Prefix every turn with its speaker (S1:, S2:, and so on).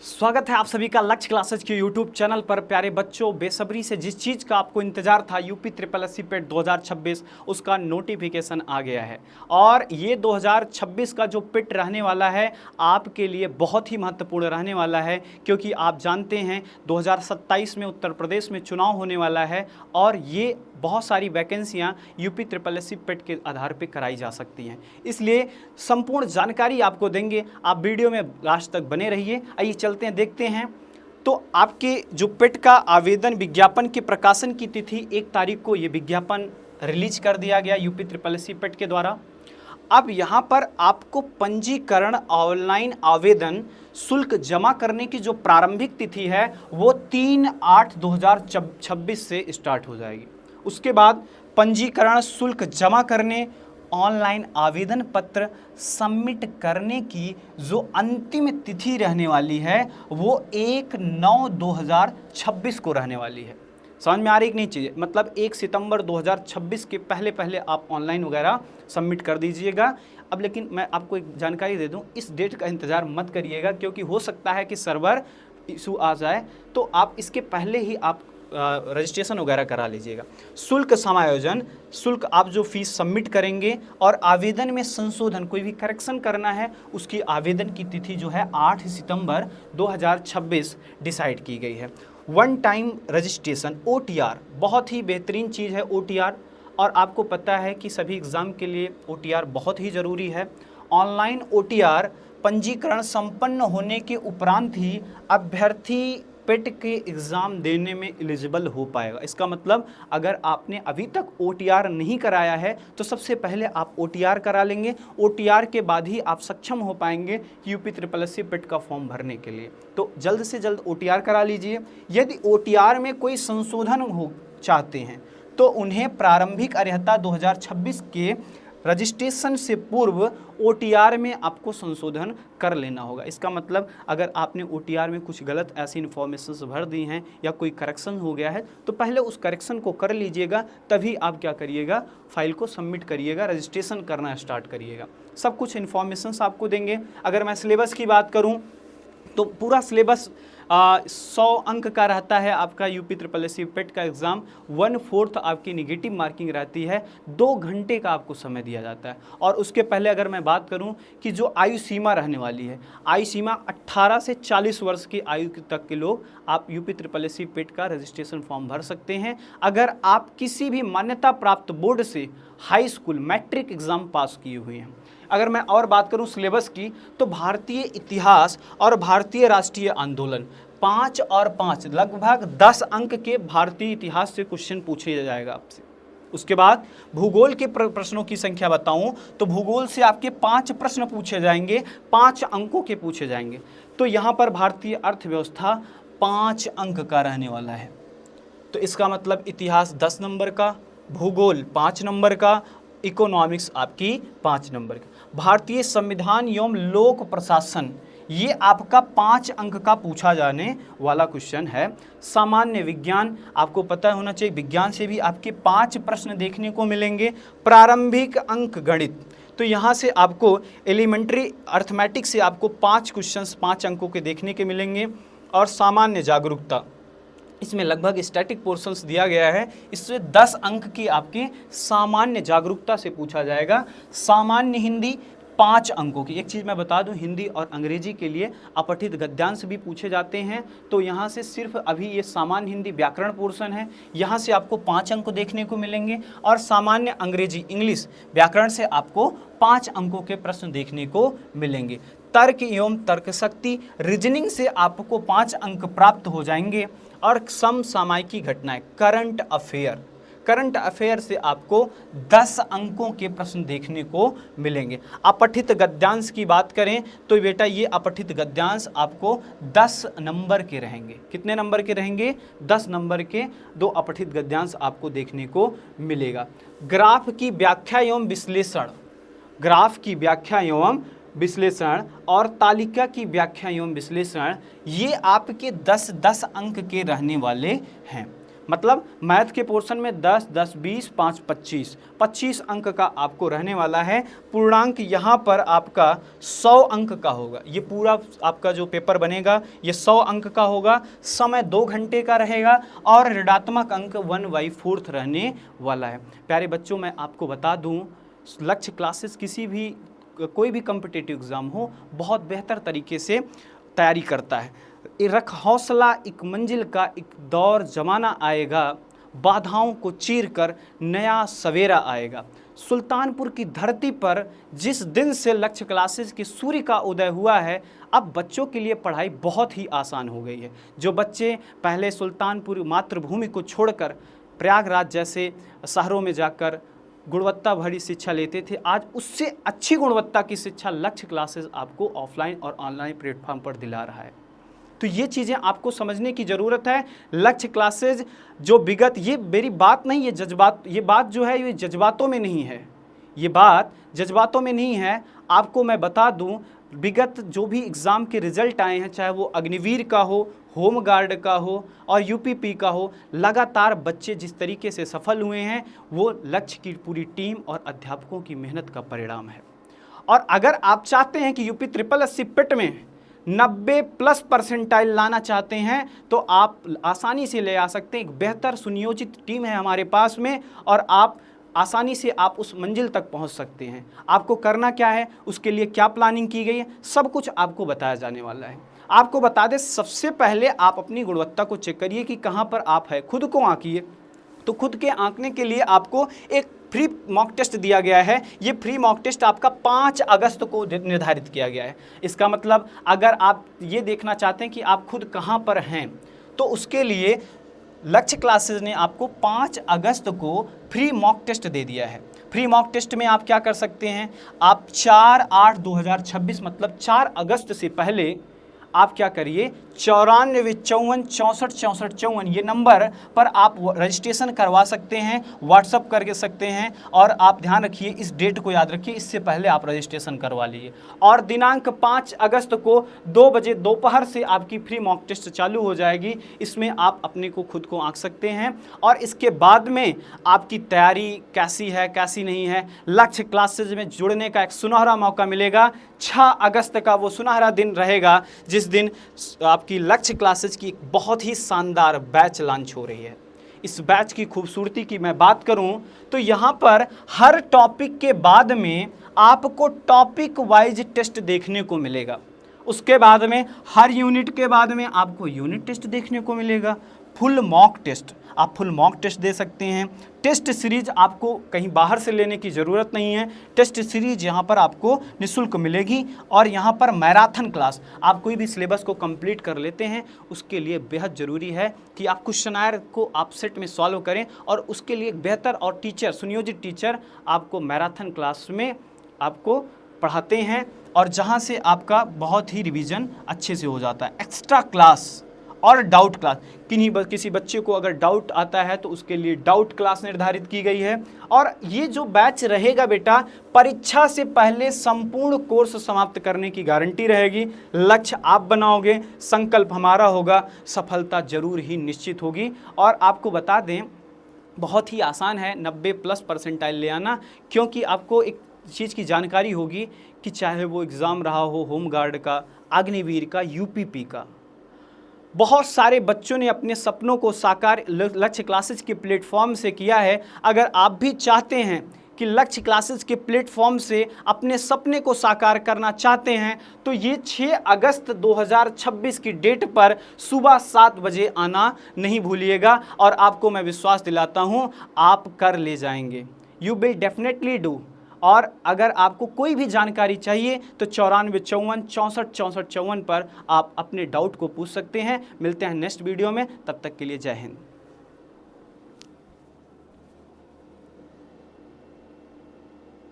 S1: स्वागत है आप सभी का लक्ष्य क्लासेज के यूट्यूब चैनल पर। प्यारे बच्चों, बेसब्री से जिस चीज़ का आपको इंतजार था यूपी ट्रिपल एस सी पेट 2026 उसका नोटिफिकेशन आ गया है। और ये 2026 का जो पेट रहने वाला है आपके लिए बहुत ही महत्वपूर्ण रहने वाला है, क्योंकि आप जानते हैं 2027 में उत्तर प्रदेश में चुनाव होने वाला है और ये बहुत सारी वैकेंसियां यूपी ट्रिपल एस सी पेट के आधार पर कराई जा सकती हैं। इसलिए संपूर्ण जानकारी आपको देंगे, आप वीडियो में लास्ट तक बने रहिए। आइए चलते हैं, देखते हैं। तो आपके जो पेट का आवेदन विज्ञापन के प्रकाशन की तिथि 1 तारीख को ये विज्ञापन रिलीज कर दिया गया यूपी ट्रिपल एस सी पेट के द्वारा। अब यहाँ पर आपको पंजीकरण ऑनलाइन आवेदन शुल्क जमा करने की जो प्रारंभिक तिथि है वो 3/8/2026 से स्टार्ट हो जाएगी। उसके बाद पंजीकरण शुल्क जमा करने, ऑनलाइन आवेदन पत्र सबमिट करने की जो अंतिम तिथि रहने वाली है वो 1/9/2026 को रहने वाली है। समझ में आ रही कि नहीं चीज़ें? मतलब 1 सितंबर 2026 के पहले पहले आप ऑनलाइन वगैरह सबमिट कर दीजिएगा। अब लेकिन मैं आपको एक जानकारी दे दूं, इस डेट का इंतज़ार मत करिएगा, क्योंकि हो सकता है कि सर्वर इशू आ जाए, तो आप इसके पहले ही आप रजिस्ट्रेशन वगैरह करा लीजिएगा। शुल्क समायोजन, शुल्क आप जो फीस सबमिट करेंगे और आवेदन में संशोधन, कोई भी करेक्शन करना है, उसकी आवेदन की तिथि जो है 8 सितंबर 2026 डिसाइड की गई है। वन टाइम रजिस्ट्रेशन OTR बहुत ही बेहतरीन चीज़ है OTR, और आपको पता है कि सभी एग्ज़ाम के लिए OTR बहुत ही ज़रूरी है। ऑनलाइन OTR पंजीकरण संपन्न होने के उपरांत ही अभ्यर्थी पेट के एग्ज़ाम देने में एलिजिबल हो पाएगा। इसका मतलब अगर आपने अभी तक OTR नहीं कराया है तो सबसे पहले आप OTR करा लेंगे। OTR के बाद ही आप सक्षम हो पाएंगे यूपी ट्रिपल एस सी पेट का फॉर्म भरने के लिए। तो जल्द से जल्द OTR करा लीजिए। यदि OTR में कोई संशोधन हो चाहते हैं तो उन्हें प्रारंभिक अर्हता 2026 के रजिस्ट्रेशन से पूर्व OTR में आपको संशोधन कर लेना होगा। इसका मतलब अगर आपने OTR में कुछ गलत ऐसी इन्फॉर्मेशंस भर दी हैं या कोई करेक्शन हो गया है तो पहले उस करेक्शन को कर लीजिएगा, तभी आप क्या करिएगा, फाइल को सबमिट करिएगा, रजिस्ट्रेशन करना स्टार्ट करिएगा। सब कुछ इन्फॉर्मेशंस आपको देंगे। अगर मैं सिलेबस की बात करूँ तो पूरा सिलेबस 100 अंक का रहता है आपका यूपी ट्रिपल एस सी पेट का एग्ज़ाम। 1/4 आपकी निगेटिव मार्किंग रहती है। 2 घंटे का आपको समय दिया जाता है। और उसके पहले अगर मैं बात करूं कि जो आयु सीमा रहने वाली है, आयु सीमा 18 से 40 वर्ष की आयु तक के लोग आप यूपी ट्रिपल एस सी पेट का रजिस्ट्रेशन फॉर्म भर सकते हैं अगर आप किसी भी मान्यता प्राप्त बोर्ड से high school matric exam pass किए हुए हैं। अगर मैं और बात करूं सिलेबस की तो भारतीय इतिहास और भारतीय राष्ट्रीय आंदोलन 5 और 5 लगभग 10 अंक के भारतीय इतिहास से क्वेश्चन पूछे जाएगा आपसे। उसके बाद भूगोल के प्रश्नों की संख्या बताऊं तो भूगोल से आपके 5 प्रश्न पूछे जाएंगे, 5 अंकों के पूछे जाएंगे। तो यहाँ पर भारतीय अर्थव्यवस्था 5 अंक का रहने वाला है। तो इसका मतलब इतिहास 10 नंबर का, भूगोल 5 नंबर का, इकोनॉमिक्स आपकी 5 नंबर का। भारतीय संविधान एवं लोक प्रशासन ये आपका 5 अंक का पूछा जाने वाला क्वेश्चन है। सामान्य विज्ञान आपको पता होना चाहिए, विज्ञान से भी आपके 5 प्रश्न देखने को मिलेंगे। प्रारंभिक अंक गणित, तो यहाँ से आपको एलिमेंट्री अर्थमेटिक से आपको 5 क्वेश्चंस 5 अंकों के देखने के मिलेंगे। और सामान्य जागरूकता, इसमें लगभग स्टैटिक पोर्शंस दिया गया है, इसमें 10 अंक की आपकी सामान्य जागरूकता से पूछा जाएगा। सामान्य हिंदी 5 अंकों की। एक चीज़ मैं बता दूं, हिंदी और अंग्रेजी के लिए अपठित गद्यांश भी पूछे जाते हैं। तो यहाँ से सिर्फ अभी ये सामान्य हिंदी व्याकरण पोर्शन है, यहाँ से आपको 5 अंक देखने को मिलेंगे। और सामान्य अंग्रेजी इंग्लिश व्याकरण से आपको 5 अंकों के प्रश्न देखने को मिलेंगे। तर्क एवं तर्क शक्ति रीजनिंग से आपको 5 अंक प्राप्त हो जाएंगे। और समसामयिकी घटनाएं करंट अफेयर से आपको 10 अंकों के प्रश्न देखने को मिलेंगे। अपठित गद्यांश की बात करें तो बेटा ये अपठित गद्यांश आपको 10 नंबर के रहेंगे। कितने नंबर के रहेंगे? 10 नंबर के 2 अपठित गद्यांश आपको देखने को मिलेगा। ग्राफ की व्याख्या एवं विश्लेषण, ग्राफ की व्याख्या एवं विश्लेषण और तालिका की व्याख्या एवं विश्लेषण ये आपके 10-10 अंक के रहने वाले हैं। मतलब मैथ के पोर्शन में 10, 10, 20, 5, 25 अंक का आपको रहने वाला है। पूर्णांक यहाँ पर आपका 100 अंक का होगा। ये पूरा आपका जो पेपर बनेगा ये 100 अंक का होगा। समय 2 घंटे का रहेगा और ऋणात्मक अंक 1/4 रहने वाला है। प्यारे बच्चों, मैं आपको बता दूं, लक्ष्य क्लासेस कोई भी कॉम्पिटिटिव एग्ज़ाम हो बहुत बेहतर तरीके से तैयारी करता है। रख हौसला, एक मंजिल का एक दौर जमाना आएगा, बाधाओं को चीर कर नया सवेरा आएगा। सुल्तानपुर की धरती पर जिस दिन से लक्ष्य क्लासेस की सूर्य का उदय हुआ है, अब बच्चों के लिए पढ़ाई बहुत ही आसान हो गई है। जो बच्चे पहले सुल्तानपुर मातृभूमि को छोड़कर प्रयागराज जैसे शहरों में जाकर गुणवत्ता भरी शिक्षा लेते थे, आज उससे अच्छी गुणवत्ता की शिक्षा लक्ष्य क्लासेस आपको ऑफलाइन और ऑनलाइन प्लेटफॉर्म पर दिला रहा है। तो ये चीज़ें आपको समझने की ज़रूरत है। लक्ष्य क्लासेज जो विगत, ये मेरी बात नहीं, ये बात जो है ये जज्बातों में नहीं है, ये बात जज्बातों में नहीं है। आपको मैं बता दूं, विगत जो भी एग्ज़ाम के रिज़ल्ट आए हैं, चाहे वो अग्निवीर का हो, होम गार्ड का हो और यूपीपी का हो, लगातार बच्चे जिस तरीके से सफल हुए हैं वो लक्ष्य की पूरी टीम और अध्यापकों की मेहनत का परिणाम है। और अगर आप चाहते हैं कि यूपी SSSC पिट में 90+ परसेंटाइल लाना चाहते हैं तो आप आसानी से ले आ सकते हैं। एक बेहतर सुनियोजित टीम है हमारे पास में और आप आसानी से आप उस मंजिल तक पहुंच सकते हैं। आपको करना क्या है, उसके लिए क्या प्लानिंग की गई है, सब कुछ आपको बताया जाने वाला है। आपको बता दें, सबसे पहले आप अपनी गुणवत्ता को चेक करिए कि कहाँ पर आप है, खुद को आंकिए। तो खुद के आंकने के लिए आपको एक फ्री मॉक टेस्ट दिया गया है। ये फ्री मॉक टेस्ट आपका 5 अगस्त को निर्धारित किया गया है। इसका मतलब अगर आप ये देखना चाहते हैं कि आप खुद कहाँ पर हैं, तो उसके लिए लक्ष्य क्लासेस ने आपको 5 अगस्त को फ्री मॉक टेस्ट दे दिया है। फ्री मॉक टेस्ट में आप क्या कर सकते हैं, आप 4/8/2026 मतलब 4 अगस्त से पहले आप क्या करिए, 94 54 64 64 54 ये नंबर पर आप रजिस्ट्रेशन करवा सकते हैं, व्हाट्सअप कर सकते हैं। और आप ध्यान रखिए, इस डेट को याद रखिए, इससे पहले आप रजिस्ट्रेशन करवा लीजिए। और दिनांक 5 अगस्त को 2 बजे दोपहर से आपकी फ्री मॉक टेस्ट चालू हो जाएगी। इसमें आप अपने को खुद को आंक सकते हैं और इसके बाद में आपकी तैयारी कैसी है कैसी नहीं है, लक्ष्य क्लासेज में जुड़ने का एक सुनहरा मौका मिलेगा। 6 अगस्त का वो सुनहरा दिन रहेगा जिस दिन आपकी लक्ष्य क्लासेज की एक बहुत ही शानदार बैच लॉन्च हो रही है। इस बैच की खूबसूरती की मैं बात करूं तो यहाँ पर हर टॉपिक के बाद में आपको टॉपिक वाइज टेस्ट देखने को मिलेगा। उसके बाद में हर यूनिट के बाद में आपको यूनिट टेस्ट देखने को मिलेगा। फुल मॉक टेस्ट, आप फुल मॉक टेस्ट दे सकते हैं। टेस्ट सीरीज आपको कहीं बाहर से लेने की ज़रूरत नहीं है। टेस्ट सीरीज यहाँ पर आपको निःशुल्क मिलेगी। और यहाँ पर मैराथन क्लास, आप कोई भी सिलेबस को कंप्लीट कर लेते हैं, उसके लिए बेहद ज़रूरी है कि आप क्वेश्चनायर को आप सेट में सॉल्व करें और उसके लिए एक बेहतर और टीचर, सुनियोजित टीचर आपको मैराथन क्लास में आपको पढ़ाते हैं और जहाँ से आपका बहुत ही रिवीजन अच्छे से हो जाता है। एक्स्ट्रा क्लास और डाउट क्लास, किसी बच्चे को अगर डाउट आता है तो उसके लिए डाउट क्लास निर्धारित की गई है। और ये जो बैच रहेगा बेटा, परीक्षा से पहले संपूर्ण कोर्स समाप्त करने की गारंटी रहेगी। लक्ष्य आप बनाओगे, संकल्प हमारा होगा, सफलता जरूर ही निश्चित होगी। और आपको बता दें, बहुत ही आसान है 90+ परसेंटाइल ले आना, क्योंकि आपको एक चीज़ की जानकारी होगी कि चाहे वो एग्ज़ाम रहा हो होम गार्ड का, अग्निवीर का, यूपीपी का, बहुत सारे बच्चों ने अपने सपनों को साकार लक्ष्य क्लासेस के प्लेटफॉर्म से किया है। अगर आप भी चाहते हैं कि लक्ष्य क्लासेस के प्लेटफॉर्म से अपने सपने को साकार करना चाहते हैं तो ये 6 अगस्त 2026 की डेट पर सुबह 7 बजे आना नहीं भूलिएगा। और आपको मैं विश्वास दिलाता हूँ आप कर ले जाएंगे, यू विल डेफिनेटली डू। और अगर आपको कोई भी जानकारी चाहिए तो 94 54 64 64 54 पर आप अपने डाउट को पूछ सकते हैं। मिलते हैं नेक्स्ट वीडियो में, तब तक के लिए जय हिंद।